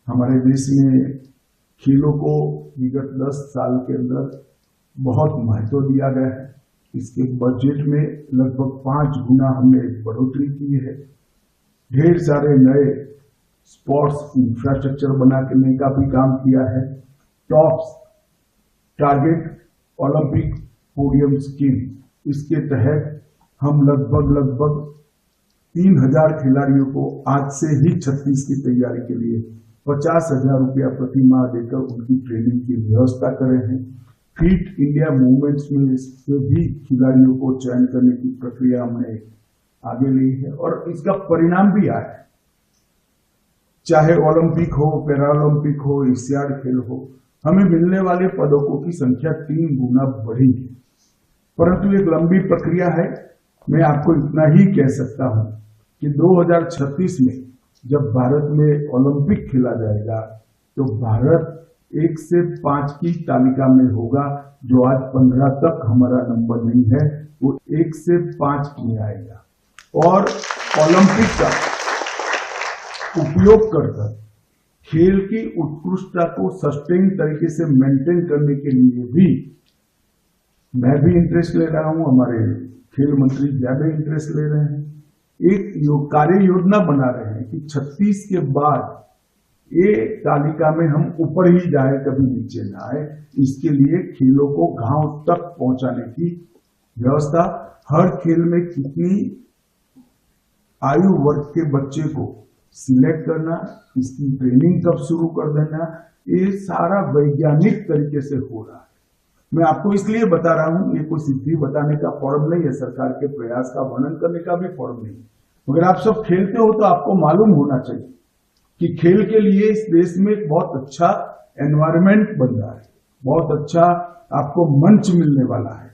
हमारे देश में खेलों को विगत 10 साल के अंदर बहुत महत्व दिया गया है। इसके बजट में लगभग 5 गुना हमने बढ़ोतरी की है। ढेर सारे नए स्पोर्ट्स इंफ्रास्ट्रक्चर बनाने का भी काम किया है। Tops target Olympic podium scheme, इसके तहत हम लगभग 3000 खिलाड़ियों को आज से ही 36 की तैयारी के लिए 50,000 रुपया प्रति माह देकर उनकी ट्रेनिंग की व्यवस्था करे हैं। फिट इंडिया मूवमेंट्स में से भी खिलाड़ियों को चयन करने की प्रक्रिया हमने आगे ली है और इसका परिणाम भी आया है। चाहे ओलंपिक हो, पैरालंपिक हो, एशियाड खेल हो, हमें मिलने वाले पदकों की संख्या 3 गुना बढ़ी है। परंतु एक लंबी प्रक्रिया है। मैं आपको इतना ही कह सकता हूं कि 2036 में जब भारत में ओलंपिक खेला जाएगा तो भारत 1 से 5 की तालिका में होगा। जो आज 15 तक हमारा नंबर नहीं है, वो 1 से 5 में आएगा। और ओलंपिक का उपयोग कर खेल की उत्कृष्टता को सस्टेन तरीके से मेंटेन करने के लिए भी मैं भी इंटरेस्ट ले रहा हूं, हमारे खेल मंत्री ज्यादा इंटरेस्ट ले रहे हैं। एक कार्य योजना बना रहे हैं कि 36 के बाद ये तालिका में हम ऊपर ही जाए, कभी नीचे ना आए। इसके लिए खेलों को गांव तक पहुंचाने की व्यवस्था, हर खेल में कितनी आयु वर्ग के बच्चे को सिलेक्ट करना, इसकी ट्रेनिंग कब शुरू कर देना, ये सारा वैज्ञानिक तरीके से हो रहा है। मैं आपको इसलिए बता रहा हूं, ये कोई सिद्धि बताने का फॉर्म नहीं है, सरकार के प्रयास का वर्णन करने का भी फॉर्म नहीं है। अगर आप सब खेलते हो तो आपको मालूम होना चाहिए कि खेल के लिए इस देश में एक बहुत अच्छा एनवायरनमेंट बन रहा है, बहुत अच्छा आपको मंच मिलने वाला है।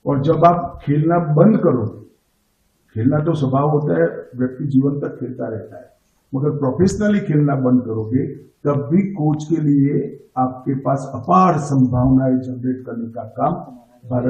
और जब आप खेलना बंद करोगे, खेलना तो स्वभाव होता है, व्यक्ति जीवन तक खेलता रहता है, मगर प्रोफेशनली खेलना बंद करोगे तब भी कोच के लिए आपके पास अपार संभावनाएं जनरेट करने का काम भारत